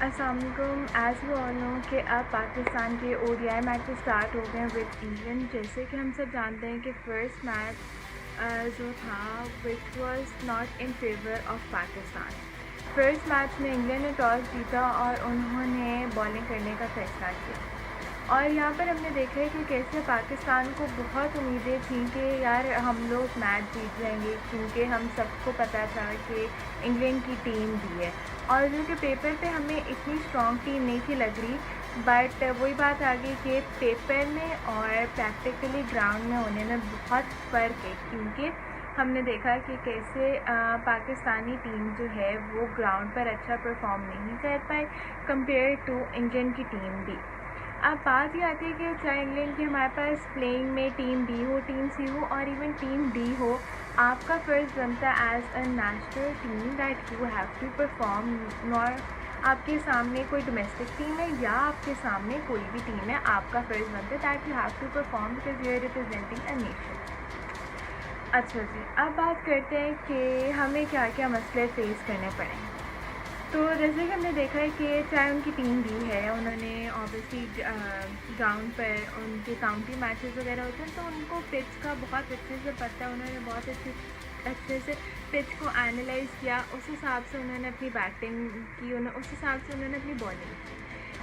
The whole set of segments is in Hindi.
अस्सलाम वालेकुम। एज़ वी ऑल नो कि अब पाकिस्तान के ओडीआई मैचेस स्टार्ट हो गए हैं विद इंग्लैंड। जैसे कि हम सब जानते हैं कि फ़र्स्ट मैच जो था which was not in favour of Pakistan. First match में इंग्लैंड ने टॉस जीता और उन्होंने बॉलिंग करने का फ़ैसला किया। और यहाँ पर हमने देखा है कि कैसे पाकिस्तान को बहुत उम्मीदें थी कि यार हम लोग मैच जीत जाएंगे, क्योंकि हम सबको पता था कि इंग्लैंड की टीम भी है और जो कि पेपर पे हमें इतनी स्ट्रॉन्ग टीम नहीं थी लग रही। बट वही बात आ गई कि पेपर में और प्रैक्टिकली ग्राउंड में होने में बहुत फ़र्क है, क्योंकि हमने देखा कि कैसे पाकिस्तानी टीम जो है वो ग्राउंड पर अच्छा परफॉर्म नहीं कर पाई कंपेयर टू इंग्लैंड की टीम भी। अब बात ये आती है कि चाहे इंग्लैंड की हमारे पास प्लेइंग में टीम बी हो, टीम सी हो और इवन टीम डी हो, आपका फ़र्ज़ बनता है as a national team that you have to perform. Nor आपके सामने कोई डोमेस्टिक टीम है या आपके सामने कोई भी टीम है, आपका फ़र्ज़ बनता है that you have to perform because you are representing a nation. अच्छा जी, अब बात करते हैं कि हमें क्या क्या मसले फ़ेस करने पड़ेंगे। तो जैसे कि हमने देखा है कि चाहे उनकी टीम भी है, उन्होंने ऑब्वियसली ग्राउंड पर उनके काउंटी मैचेस वगैरह होते हैं तो उनको पिच का बहुत अच्छे से पता है। उन्होंने बहुत अच्छे से पिच को एनालाइज किया, उस हिसाब से उन्होंने अपनी बैटिंग की, उस हिसाब से उन्होंने अपनी बॉलिंग की।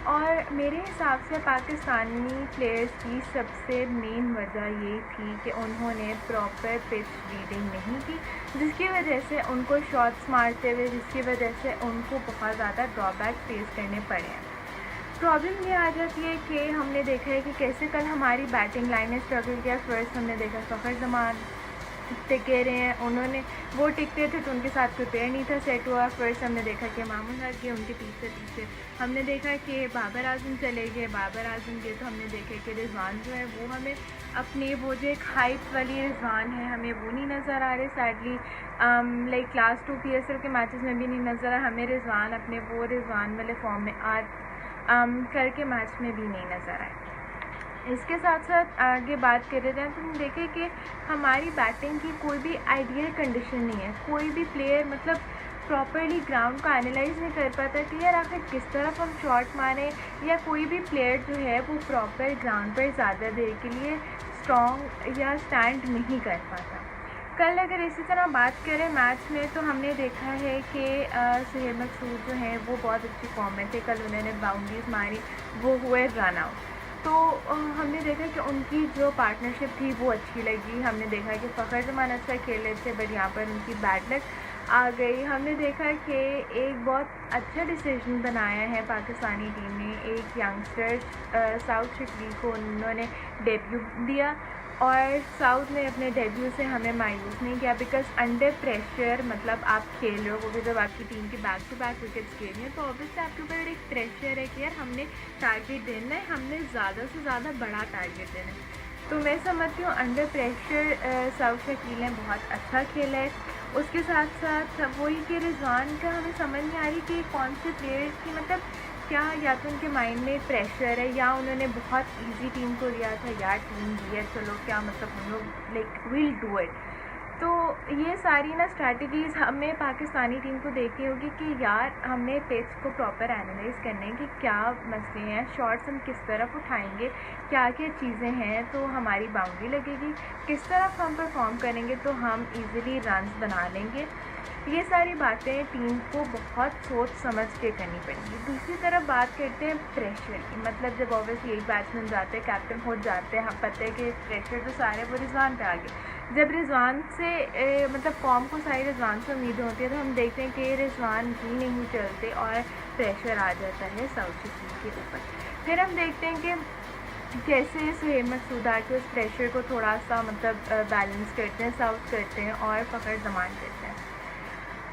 और मेरे हिसाब से पाकिस्तानी प्लेयर्स की सबसे मेन वजह ये थी कि उन्होंने प्रॉपर पिच रीडिंग नहीं की, जिसकी वजह से उनको शॉट्स मारते हुए, जिसकी वजह से उनको बहुत ज़्यादा ड्रॉबैक फेस करने पड़े हैं। प्रॉब्लम ये आ जाती है कि हमने देखा है कि कैसे कल हमारी बैटिंग लाइन ने स्ट्रगल किया। फर्स्ट हमने देखा फ़खर जमान टिके रहे हैं, उन्होंने वो टिकते थे तो उनके साथ प्रिपेयर नहीं था सेट हुआ। फर्स्ट हमने देखा कि मामून हक गए उनके पीछे हमने देखा कि बाबर आजम चले गए, बाबर आजम गए तो हमने देखा कि रिजवान जो है वो हमें अपने वो जो एक हाइप वाली रिजवान है हमें वो नहीं नज़र आ रहे सैडली। लाइक लास्ट 2 PSL के मैचेस में भी नहीं नज़र आ हमें रिजवान अपने वो रिजवान वाले फॉर्म में आज कल के मैच में भी नहीं नज़र आए। इसके साथ साथ आगे बात करे जाए तो हम देखें कि हमारी बैटिंग की कोई भी आइडियल कंडीशन नहीं है। कोई भी प्लेयर मतलब प्रॉपरली ग्राउंड को एनालाइज नहीं कर पाता कि यार आखिर किस तरफ हम शॉट मारें, या कोई भी प्लेयर जो है वो प्रॉपर ग्राउंड पर ज़्यादा देर के लिए स्ट्रॉन्ग या स्टैंड नहीं कर पाता। कल अगर इसी तरह बात करें मैच में तो हमने देखा है कि सुहेब मकसूद जो हैं वो बहुत अच्छी फॉर्म में थे। कल उन्होंने बाउंड्रीज मारी, वो हुए रन आउट। तो हमने देखा कि उनकी जो पार्टनरशिप थी वो अच्छी लगी। हमने देखा कि फ़खर जमान अच्छा खेल रहे थे बट यहाँ पर उनकी बैड लक आ गई। हमने देखा कि एक बहुत अच्छा डिसीजन बनाया है पाकिस्तानी टीम ने। एक यंगस्टर साउथ शिकली को उन्होंने डेब्यू दिया और साउथ ने अपने डेब्यू से हमें मायूस नहीं किया, बिकॉज अंडर प्रेशर मतलब आप खेल रहे हो, वो भी जब आपकी टीम की बैक टू बैक विकेट्स खेल हैं तो ऑब्वियसली आपके ऊपर एक प्रेशर है कि यार हमने टारगेट देना है, हमने ज़्यादा से ज़्यादा बड़ा टारगेट देना है। तो मैं समझती हूँ अंडर प्रेशर साउथ शकील ने बहुत अच्छा खेला है। उसके साथ साथ वही कि रिजवान का हमें समझ नहीं आ रही कि कौन से प्लेयर की मतलब क्या, या तो उनके माइंड में प्रेशर है या उन्होंने बहुत इजी टीम को लिया था, यार टीम दी है चलो क्या मतलब हम लोग लाइक विल डू इट। तो ये सारी ना स्ट्रैटेजीज़ हमें पाकिस्तानी टीम को देखनी होगी कि यार हमने पिच को प्रॉपर एनालाइज करने कि क्या मसले हैं, शॉट्स हम किस तरफ उठाएंगे, क्या क्या चीज़ें हैं तो हमारी बाउंड्री लगेगी, किस तरफ हम परफॉर्म करेंगे तो हम इजीली रन्स बना लेंगे। ये सारी बातें टीम को बहुत सोच समझ के करनी पड़ेंगी। दूसरी तरफ बात करते हैं प्रेशर की, मतलब जब ऑब्वियसली एक बैट्समैन जाते हैं, कैप्टन हो जाते हैं, हम पता है कि प्रेशर जो सारे वो रिजवान पे आ गए। जब रिजवान से मतलब फॉर्म को सारी रिजवान से उम्मीदें होती है तो हम देखते हैं कि रिजवान भी नहीं चलते और प्रेशर आ जाता है साउथ शकील के ऊपर। फिर हम देखते हैं कि कैसे सुहेब मकसूद आके उस प्रेशर को थोड़ा सा मतलब बैलेंस करते हैं, साउथ करते हैं और फ़खर जमान करते हैं।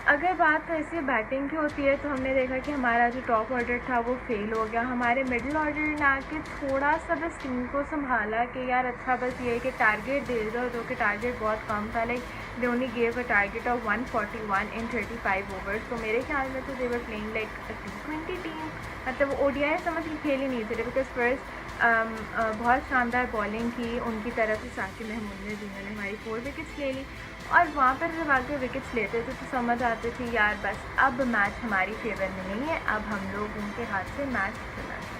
अगर बात ऐसे बैटिंग की होती है तो हमने देखा कि हमारा जो टॉप ऑर्डर था वो फेल हो गया। हमारे मिडिल ऑर्डर ने आके थोड़ा सा बस टीम को संभाला कि यार अच्छा बस ये है कि टारगेट दे दो, जो कि टारगेट बहुत कम था। Like they only gave a target of 141 in 35 overs. तो मेरे ख्याल में तो they were playing like T20 team, मतलब ODI समझ के खेल ही नहीं थे बिकॉज फर्स्ट बहुत शानदार बॉलिंग की उनकी तरफ से साकिब महमूद ने, जिन्होंने हमारी 4 विकेट्स ले ली। और वहाँ पर जब आके विकेट्स लेते थे तो समझ आती थी यार बस अब मैच हमारी फेवर में नहीं है, अब हम लोग उनके हाथ से मैच चला जाए।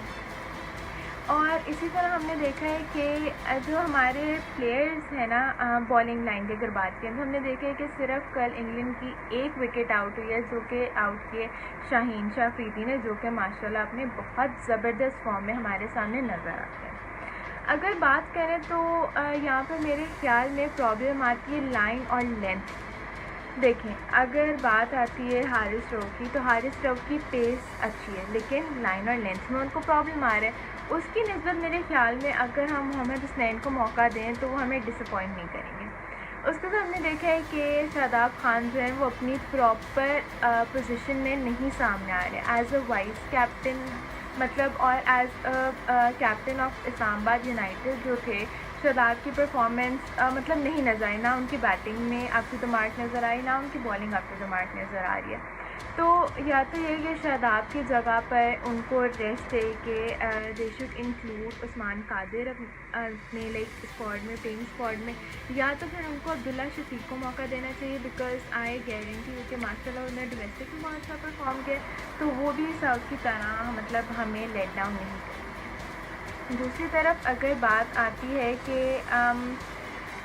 और इसी तरह हमने देखा है कि जो हमारे प्लेयर्स हैं ना, बॉलिंग लाइन की अगर बात करें तो हमने देखा है कि सिर्फ कल इंग्लैंड की एक विकेट आउट हुई है, जो कि आउट किए शाहीन शाह अफरीदी ने, जो कि माशाल्लाह अपने बहुत ज़बरदस्त फॉर्म में हमारे सामने नज़र आते हैं। अगर बात करें तो यहाँ पर मेरे ख्याल में प्रॉब्लम आती है लाइन और लेंथ। देखें, अगर बात आती है हारिस स्ट्रोक की, तो हारिस स्ट्रोक की पेस अच्छी है लेकिन लाइन और लेंथ में उनको प्रॉब्लम आ रहा है। उसकी निस्बत मेरे ख्याल में अगर हम मोहम्मद हुसनैन को मौका दें तो वो हमें डिसअपॉइंट नहीं करेंगे। उसके बाद हमने देखा है कि शादाब खान जो है वो अपनी प्रॉपर पोजीशन में नहीं सामने आ रहे एज अ वाइस कैप्टन, मतलब और as a captain of Islamabad United जो थे। शादाब की परफॉर्मेंस मतलब नहीं नज़र आई, ना उनकी बैटिंग में अप टू द मार्क नज़र आई, ना उनकी bowling up to the mark नज़र आ रही है। तो या तो ये कि शादाब की जगह पर उनको रेस्ट है कि they should include Usman Qadir अपने लाइक स्क्वाड में, प्लेइंग स्क्वाड में, या तो फिर उनको अब्दुल्ला शफीक को मौका देना चाहिए, बिकॉज आई गारंटी कि माशाल्लाह उन्होंने डोमेस्टिक में बहुत अच्छा परफॉर्म किया, तो वो भी साउथ की तरह मतलब हमें लेट डाउन नहीं करेंगे। दूसरी तरफ अगर बात आती है कि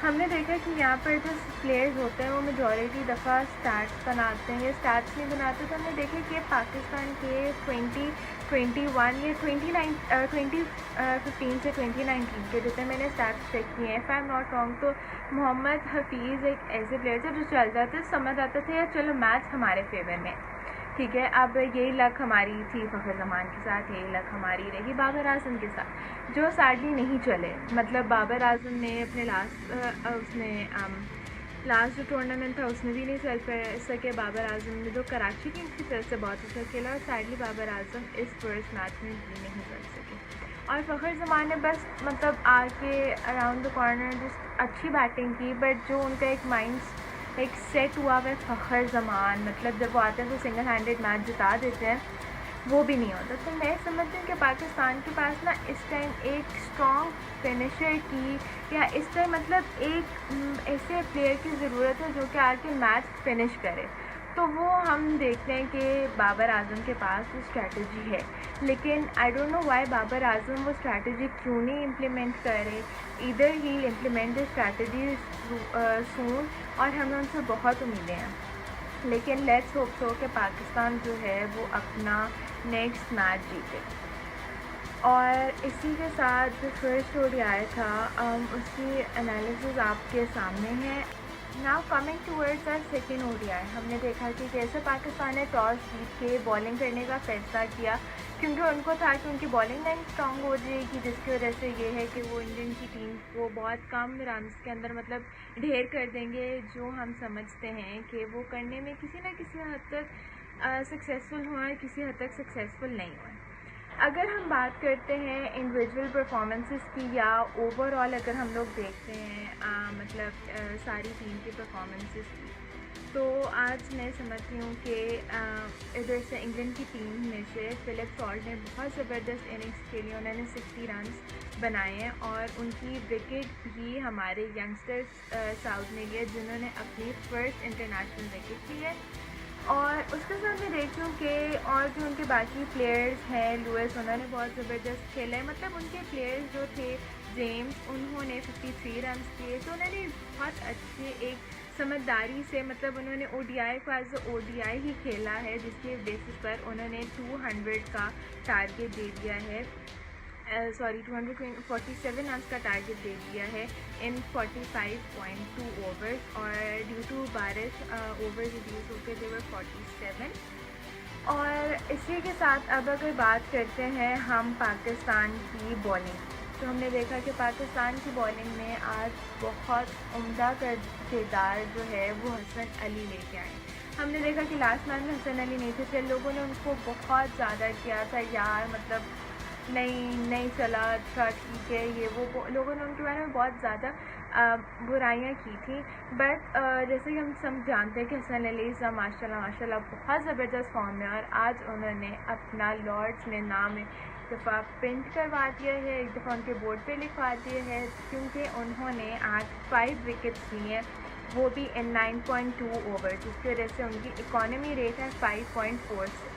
हमने देखा कि यहाँ पर जो प्लेयर्स होते हैं वो मेजॉरिटी दफ़ा स्टैट्स बनाते हैं या स्टैट्स नहीं बनाते। तो हमने देखा कि पाकिस्तान के 2021 या 2015 से 2019 के जितने मैंने स्टैट्स चेक किए हैं, if I am not wrong, तो मोहम्मद हफीज़ एक ऐसे प्लेयर थे जो चल जाते, समझ आते थे यार चलो मैच हमारे फेवर में, ठीक है। अब यही लक हमारी थी फ़खर ज़मान के साथ, यही लक हमारी रही बाबर आज़म के साथ, जो सैडली नहीं चले। मतलब बाबर आज़म ने अपने लास्ट जो टूर्नामेंट था उसमें भी नहीं चल सके। बाबर आज़म ने जो कराची किंग्स की तरफ से बहुत अच्छा खेला, और सैडली बाबर आज़म इस फर्स्ट मैच में भी नहीं चल सके। और फ़खर ज़मान ने बस मतलब आके अराउंड द कॉर्नर जस्ट अच्छी बैटिंग की, बट जो उनका एक माइंड एक सेट हुआ वह फ़खर ज़मान, मतलब जब वो आते हैं तो सिंगल हैंडेड मैच जिता देते हैं, वो भी नहीं होता। तो मैं समझती हूँ कि पाकिस्तान के पास ना इस टाइम एक स्ट्रॉन्ग फिनिशर की, या इस टाइम मतलब एक ऐसे प्लेयर की ज़रूरत है जो कि आके मैच फिनिश करे। तो वो हम देखते हैं कि बाबर आज़म के पास वो स्ट्रैटेजी है, लेकिन I don't know why Babar Azam वो स्ट्रैटेजी क्यों नहीं इम्प्लीमेंट करे। इधर ही इम्प्लीमेंट द स्ट्रैटेजी सून, और हमें उनसे बहुत उम्मीदें हैं, लेकिन लेट्स होप सो कि पाकिस्तान जो है वो अपना नेक्स्ट मैच जीते। और इसी के साथ जो फर्स्ट ODI था उसकी एनालिसिस आपके सामने है। Now coming towards our second ODI, हमने देखा कि कैसे पाकिस्तान ने टॉस जीत के बॉलिंग करने का फैसला किया, क्योंकि उनको था कि उनकी बॉलिंग लाइन स्ट्रॉन्ग हो जाएगी, जिसकी वजह से ये है कि वो इंडियन की टीम को बहुत कम रन्स के अंदर मतलब ढेर कर देंगे, जो हम समझते हैं कि वो करने में किसी न किसी हद तक सक्सेसफुल हुआ है, किसी हद तक सक्सेसफुल नहीं हुआ है। अगर हम बात करते हैं इंडिविजुअल परफॉर्मेंसेस की, या ओवरऑल अगर हम लोग देखते हैं मतलब सारी टीम की परफॉर्मेंसेस की, तो आज मैं समझती हूँ कि इधर से इंग्लैंड की टीम में से फिलिप सॉल्ट ने बहुत ज़बरदस्त इनिंग्स खेली, उन्होंने 60 रन्स बनाए हैं, और उनकी विकेट भी हमारे यंगस्टर्स साउथ ने लिए, जिन्होंने अपनी फ़र्स्ट इंटरनेशनल विकेट ली है। और उसके साथ मैं देखती हूँ कि और जो उनके बाकी प्लेयर्स हैं, लुइस, उन्होंने बहुत ज़बरदस्त खेला है। मतलब उनके प्लेयर्स जो थे, जेम्स, उन्होंने 53 रन्स किए, तो उन्होंने बहुत अच्छे एक समझदारी से मतलब उन्होंने ODI को एज ODI ही खेला है, जिसके बेसिस पर उन्होंने 200 का टारगेट दे दिया है, 247 रन्स का टारगेट दे दिया है इन 45.2 ओवर्स, और ड्यू टू बारिश ओवर्स रिड्यूस होकर दे वर 47। और इसी के साथ अब अगर बात करते हैं हम पाकिस्तान की बॉलिंग, तो हमने देखा कि पाकिस्तान की बॉलिंग में आज बहुत उम्दा किरदार जो है वो हसन अली लेके आए। हमने देखा कि लास्ट मैच में हसन अली नहीं थे, फिर लोगों ने उनको बहुत ज़्यादा किया था यार, मतलब नहीं चला, अच्छा ठीक है, ये वो लोगों ने उनके बारे में बहुत ज़्यादा बुराइयां की थी। बट जैसे कि हम सब जानते हैं कि हसन अली माशाल्लाह बहुत ज़बरदस्त फॉर्म में, और आज उन्होंने अपना लॉर्ड्स में नाम एक दफ़ा प्रिंट करवा दिया है, एक दफ़ा उनके बोर्ड पे लिखवा दिया है, क्योंकि उन्होंने आज 5 विकेट्स लिए हैं वो भी इन 9.2 ओवर, जिसकी वजह से उनकी इकॉनमी रेट है 5.46।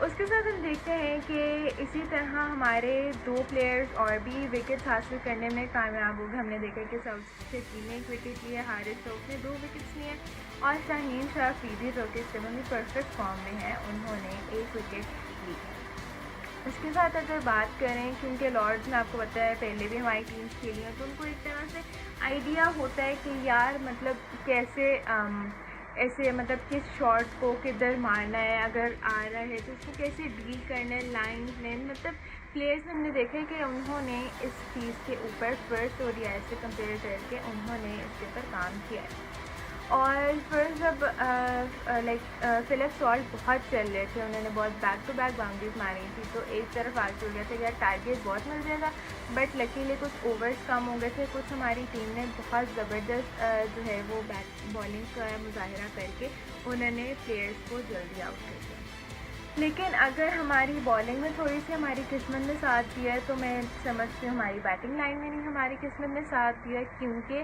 उसके साथ हम देखते हैं कि इसी तरह हमारे 2 प्लेयर्स और भी विकेट्स हासिल करने में कामयाब हो गए। हमने देखा कि सऊदी ने 1 विकेट लिया, हारिस रऊफ ने 2 विकेट्स लिए और शाहीन शाह अफरीदी जो कि इस समय भी परफेक्ट फॉर्म में है, उन्होंने 1 विकेट ली। उसके साथ अगर बात करें, क्योंकि लॉर्ड्स में आपको पता है पहले भी हमारी टीम्स खेली हैं, तो उनको एक तरह से आइडिया होता है कि यार मतलब कैसे ऐसे मतलब किस शॉट को किधर मारना है, अगर आ रहा है तो उसको कैसे डील करना है, लाइन में मतलब प्लेयर्स में हमने देखा है कि उन्होंने इस चीज़ के ऊपर फर्स्ट ओडीआई से कंपेयर करके उन्होंने इसके ऊपर काम किया है। और फिर जब फिलिप सॉल्ट बहुत चल रहे थे, उन्होंने बहुत बैक टू बैक बाउंड्रीज मारी थी, तो एक तरफ आगे हो गया था यार टारगेट बहुत मिल जाएगा, बट लकीली कुछ ओवर्स कम हो गए थे। कुछ हमारी टीम ने बहुत ज़बरदस्त जो है वो बैट बॉलिंग का मुजाहिरा करके उन्होंने प्लेयर्स को जल्दी आउट कर दिया। लेकिन अगर हमारी बॉलिंग में थोड़ी सी हमारी किस्मत ने साथ दिया है, तो मैं समझती हूँ हमारी बैटिंग लाइन में नहीं हमारी किस्मत ने साथ दिया, क्योंकि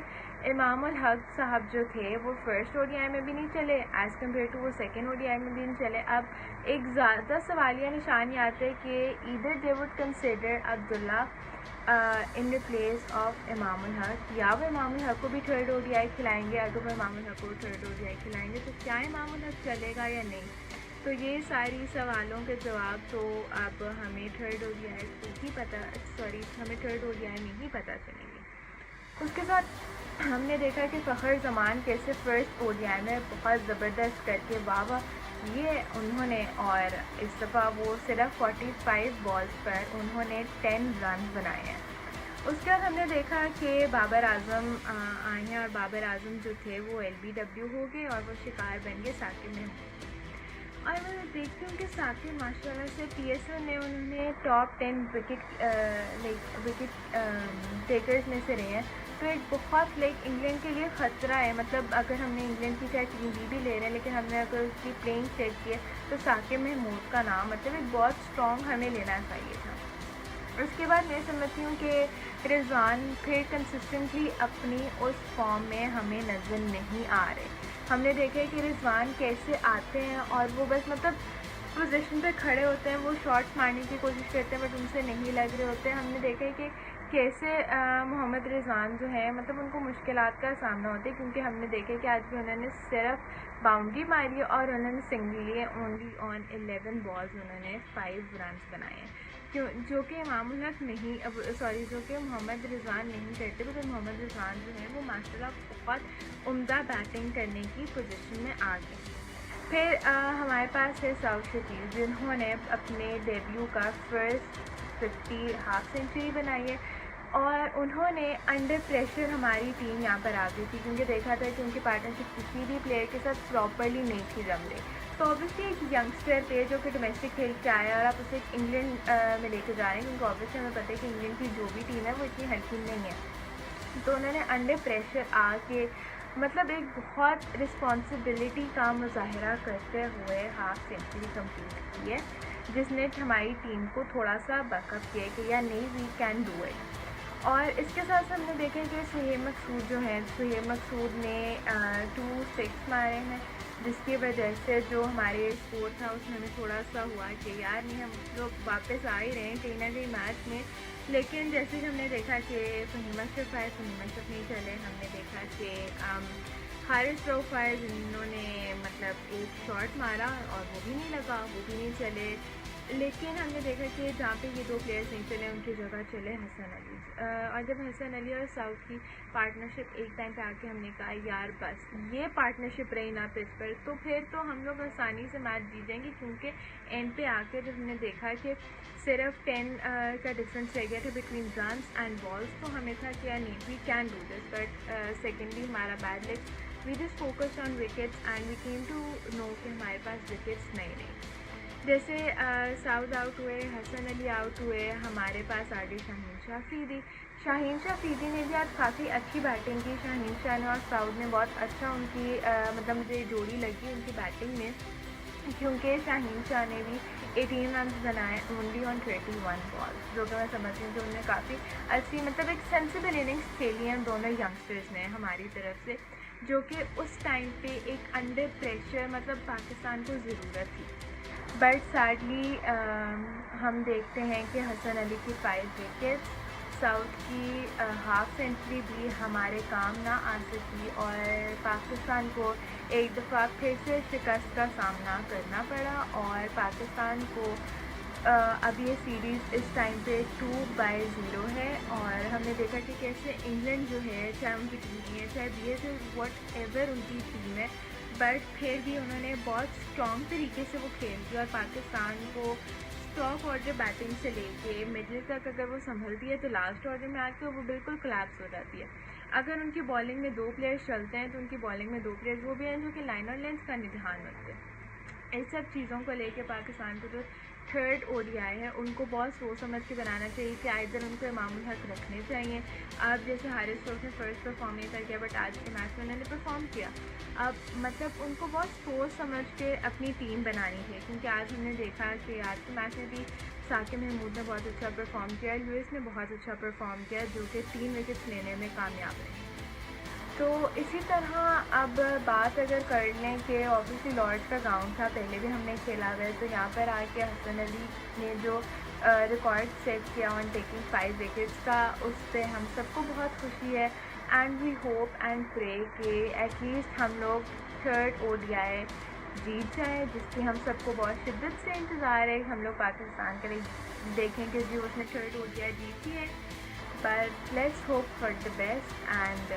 इमाम उल हक साहब जो थे वो फर्स्ट ओडीआई में भी नहीं चले एज़ कम्पेयर टू वो सेकेंड ओडीआई में भी नहीं चले। अब एक ज़्यादा सवालिया निशान ये आता है कि either they would consider Abdullah in the place of Imam ul Haq, या वो इमाम उल हक को भी थर्ड ओडीआई खिलाएंगे। अगर वो इमाम उल हक को थर्ड ओडीआई खिलाएंगे तो क्या इमाम उल हक चलेगा या नहीं, तो ये सारी सवालों के जवाब तो अब हमें थर्ड ओडीआई हमें थर्ड ओडीआई में ही पता चलेंगे। उसके साथ हमने देखा कि फ़खर जमान कैसे फ़र्स्ट ओडीआई में बहुत ज़बरदस्त करके वाह ये उन्होंने, और इस दफ़ा वो सिर्फ 45 बॉल्स पर उन्होंने 10 रन बनाए हैं। उसके बाद हमने देखा कि बाबर आजम आए हैं, और बाबर आजम जो थे वो LBW हो गए और वो शिकार बन गए साकिब महमूद। और मैं देखती हूँ कि साकिब माशाल्लाह से PSL में उन्होंने टॉप 10 विकेट टेकर्स में से रहे हैं, तो एक बहुत इंग्लैंड के लिए ख़तरा है। मतलब अगर हमने इंग्लैंड की चाहे टीम भी ले रहे हैं, लेकिन हमने अगर उसकी प्लेइंग चेक की तो साकिब महमूद का नाम मतलब एक बहुत स्ट्रॉन्ग हमें लेना चाहिए था। उसके बाद मैं समझती हूँ कि रिजवान फिर कंसिस्टेंटली अपनी उस फॉर्म में हमें नज़र नहीं आ रहे। हमने देखा है कि रिजवान कैसे आते हैं और वो बस मतलब पोजीशन पे खड़े होते हैं, वो शॉट्स मारने की कोशिश करते हैं बट उनसे नहीं लग रहे होते हैं। हमने देखा है कि कैसे मोहम्मद रिजवान जो है मतलब उनको मुश्किलात का सामना होता है, क्योंकि हमने देखा है कि आज भी उन्होंने सिर्फ बाउंड्री मारी और उन्होंने सिंगल लिए, ओनली ऑन 11 बॉल्स उन्होंने 5 रन बनाए हैं, जो कि इमाम उल हक नहीं जो कि मोहम्मद रिजवान नहीं करते। बट मोहम्मद रिजवान जो है वो माशाल्लाह बहुत उम्दा बैटिंग करने की पोजीशन में आ गए। फिर हमारे पास है साउथ शकील, जिन्होंने अपने डेब्यू का फर्स्ट 50 हाफ सेंचुरी बनाई है, और उन्होंने अंडर प्रेशर हमारी टीम यहाँ पर आ गई थी, क्योंकि देखा था कि उनकी पार्टनरशिप किसी भी प्लेयर के साथ प्रॉपरली नहीं थी जम रही। तो ऑब्वियसली एक यंगस्टर पे जो कि डोमेस्टिक खेल के आया और आप उसे इंग्लैंड में लेके जा रहे हैं, क्योंकि ऑब्वियसली हमें पता है कि इंग्लैंड की जो भी टीम है वो इतनी हल्की नहीं है। तो उन्होंने अंडर प्रेशर आके मतलब एक बहुत रिस्पॉन्सिबिलिटी का मुजाहरा करते हुए हाफ सेंचुरी कंप्लीट की है, जिसने हमारी टीम को थोड़ा सा बकअप किया कि या नहीं वी कैन डू इट। और इसके साथ हमने देखा कि सुहेब मकसूद जो है, सुहेब मकसूद ने 2 6 मारे हैं, जिसकी वजह से जो हमारे स्कोर था उसमें हमें थोड़ा सा हुआ कि यार नहीं हम लोग वापस आ ही रहे हैं कहीं ना कहीं मैच में। लेकिन जैसे कि हमने देखा कि फहीम अशरफ आए, फहीम अशरफ नहीं चले। हमने देखा कि हारिस रऊफ आए, जिन्होंने मतलब एक शॉट मारा और वो भी नहीं लगा, वो भी नहीं चले। लेकिन हमने देखा कि जहाँ पे ये 2 प्लेयर्स नहीं चले उनकी जगह चले हसन अली। और जब हसन अली और साउथ की पार्टनरशिप एक टाइम पे आके हमने कहा यार बस ये पार्टनरशिप रही ना पिच पर, तो फिर तो हम लोग आसानी से मैच जीत जाएंगे, क्योंकि एंड पे आके जब हमने देखा कि सिर्फ 10 का डिफरेंस रह गया था बिटवीन रन्स एंड बॉल्स, तो हमें था कि नहीं we can do this. But secondly हमारा bad luck, we just focused on wickets and we came to know कि हमारे पास विकेट्स नहीं रही। जैसे साउथ आउट हुए, हसन अली आउट हुए, हमारे पास आगे शाहीन शाह अफरीदी। शाहीन शाह अफरीदी ने भी आज काफ़ी अच्छी बैटिंग की। शाहीन शाह ने और साउथ ने बहुत अच्छा उनकी मतलब मुझे जोड़ी लगी उनकी बैटिंग में, क्योंकि शाहीन शाह ने भी 18 रन बनाए ओनली ऑन 21 बॉल्स, जो कि मैं समझती हूँ कि उन्होंने काफ़ी अच्छी मतलब एक सेंसिबल इनिंग्स खेली हैं दोनों यंगस्टर्स ने हमारी तरफ से। जो कि उस टाइम पे एक अंडर प्रेशर मतलब पाकिस्तान को ज़रूरत थी। बट सैडली हम देखते हैं कि हसन अली की 5 विकेट्स, साउथ की हाफ सेंचुरी भी हमारे काम ना आ सकी और पाकिस्तान को एक दफ़ा फिर से शिकस्त का सामना करना पड़ा और पाकिस्तान को अब ये सीरीज़ इस टाइम पे 2-0 है। और हमने देखा कि कैसे इंग्लैंड जो है, चाहे उनकी टीम नहीं है, चाहे BSL वॉट एवर उनकी टीम है, बट फिर भी उन्होंने बहुत स्ट्रॉन्ग तरीके से वो खेल किया और पाकिस्तान को टॉप ऑर्डर बैटिंग से लेके मिडिल तक अगर वो संभलती है तो लास्ट ऑर्डर में आके वो बिल्कुल कोलैप्स हो जाती है। अगर उनकी बॉलिंग में 2 प्लेयर्स चलते हैं तो उनकी बॉलिंग में 2 प्लेयर्स वो भी हैं जो कि लाइन और लेंथ का निधान रखते हैं। इस सब चीज़ों को लेके पाकिस्तान को जो थर्ड ODI है उनको बहुत सोच समझ के बनाना चाहिए कि आइदर उनको इमामुल हक रखने चाहिए। अब जैसे हारिस स्टोक्स ने फर्स्ट परफॉर्म नहीं कर किया बट आज के मैच में उन्होंने परफॉर्म किया। अब मतलब उनको बहुत सोच समझ के अपनी टीम बनानी है, क्योंकि आज हमने देखा कि आज के मैच में भी साकिब महमूद ने बहुत अच्छा परफॉर्म किया, लुइस ने बहुत अच्छा परफॉर्म किया जो कि 3 विकेट्स लेने में कामयाब रहे। तो इसी तरह अब बात अगर कर लें कि ऑब्वियसली लॉर्ड्स का ग्राउंड था, पहले भी हमने खेला हुआ है, तो यहाँ पर आके हसन अली ने जो रिकॉर्ड सेट किया ऑन टेकिंग 5 विकेट्स का, उस पर हम सबको बहुत खुशी है। And we hope and pray कि एटलीस्ट हम लोग थर्ड ODI जीत जाए, जिसकी हम सबको बहुत शिद्दत से इंतज़ार है। हम लोग पाकिस्तान के लिए देखें कि जी उसने थर्ड ODI जीती है, but let's hope for the best and